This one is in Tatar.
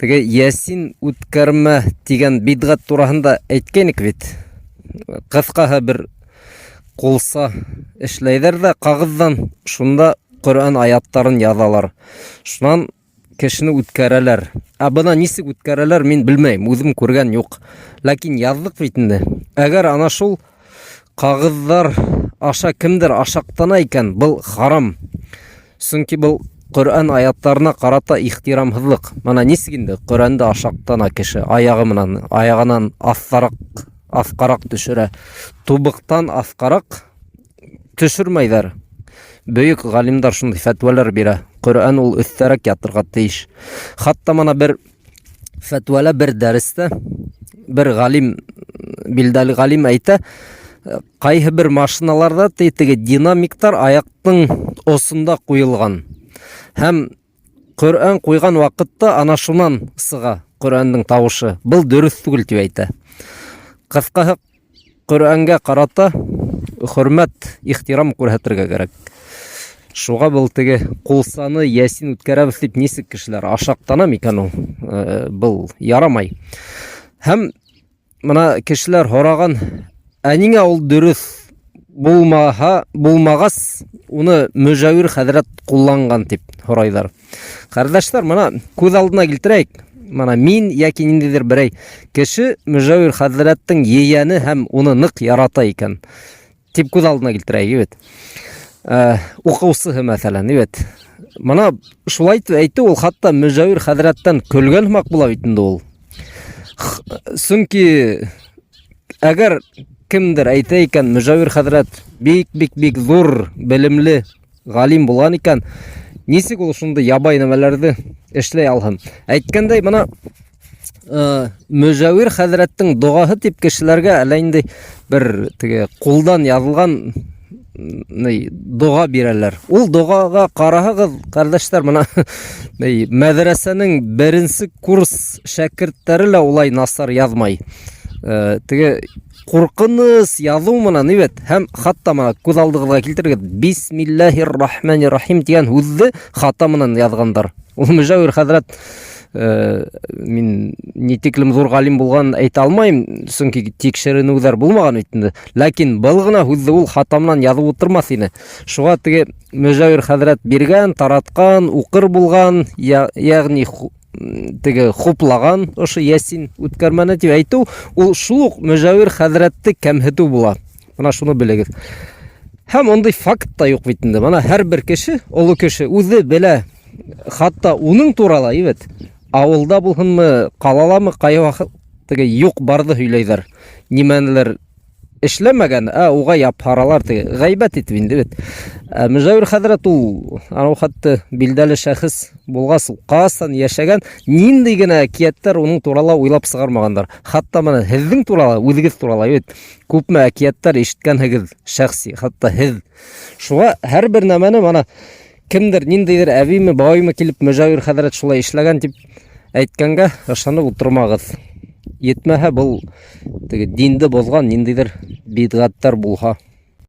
Теге Ясин үткәрмә дигән бидгат турасында әйткәнек бит. Кыскаһы бер кулса эшләйдер дә кагыздан шунда Коръән аяттарын язалар. Шуннан кешене үткәрәләр. Бына нисек үткәрәләр мин белмәйм, үзем күргән юк. Ләкин яздык бит инде. Әгәр ана шул кагызлар аша кемдер ашактана икән, был харам. Чөнки был Коръән аяттарына карата ихтирамһызлык. Мана нисек инде Коръәнде ашактана кеше аягынан аскарак төшерә. Тубыктан аскарак төшермәйҙәр. Бөйөк галимдар шундай фәтвәләр бирә. Коръән ул өҫтәрәк ятырга тейеш. Хатта мана бер фәтвәлә бер дәрестә бер галим, билдәле галим әйтә, кайһы бер машиналарда теге динамиктар аяктың осында куелган. Һәм Коръән куйган вакытта ана шунан сыга Коръәндең тавышы. Был дөрес түгел дип әйтә. Кыскаһы Коръәнгә карата хөрмәт, ихтирам күрһәтергә кирәк. Шуга был теге кулсаны Ясин үткәрәбез дип нисек кешеләр ашактана микән ул? Был ярамай. Һәм мына кешеләр һораган, нигә ул дөрес булмагас, уны Мөҗәвир хәзрәт кулланган дип һорайҙар. Кардәшләр, мына күҙ алдына килтерәйек. Мана мин яки ниндидер берәй кеше Мөҗәвир хәзрәттең ейәне һәм уны нык ярата икән. Тип күҙ алдына килтерәйек, бит. Уҡыусыһы мәсәлән, бит. Мана шулай әйтте, ул хатта Мөҗәвир хәзрәттән көлгән һымак була бит инде ул. Сөнки әгәр кемдер әйтә икән, Мөҗәвир хәзрәт бик зур белемле галим булган икән, нисек ул шундай ябай нәмәләрҙе эшләй алһын? Әйткәндәй, мына Мөҗәвир хәзрәттең догаһы тип кешеләргә әллә инде бер теге кулдан язылган дога бирәләр. Ул догага караһагыз, кардәшләр, мына мәдрәсәнең беренче курс шәкерттәре лә улай насар язмай. Теге куркыныс язу менән, бит, һәм хатта мына күз алдыгызга килтерегез, Бисмиллаһир-рахманир-рахим дигән һүзне хата менән язгандар. Ул Мөҗәвир хәзрәт, мин нитеклем зур галим булган әйтә алмайм, чөнки тикшеренүләр булмаган бит инде. Ләкин был гына һүзне ул хата менән язып утырмас ине. Шуга теге Мөҗәвир хәзрәт биргән, тараткан, укыр булган, ягъни теге хуплаган ошо Ясин үткәрмәне дип әйтү, ул шул ук Мөҗәвир хәзрәтте кәмһетү була. Мына шуны белегез. Һәм ондай факт та юк бит инде. Мана һәр бер кеше, олы кеше үзе белә. Хатта уның турала, бит. Авылда булһынмы, калаламы, кай вакыт теге юк барды һөйләйҙәр. Нимәнелер эшләмәгән, уга япаралар, теге гайбәт итеп инде, бит. Мөҗәвир хәзрәт ул, анау хатта билдәле шәхес булгас, касан яшәгән, нинди генә әкияттәр уның турала уйлап сыгармагандар. Хатта менә һеҙҙең турала, үҙегеҙ турала, бит. Күпме әкияттәр ишеткәнһегеҙ, шәхси, хатта һеҙ. Шуға һәр бер нәмәне мана кемдер, ниндейҙер әбиме, бабайымы килеп Мөҗәвир хәзрәт шулай эшләгән дип әйткәнгә ышанып утырмағыҙ. Етмәһә, был динде бозған ниндейҙер бидғаттар булһа.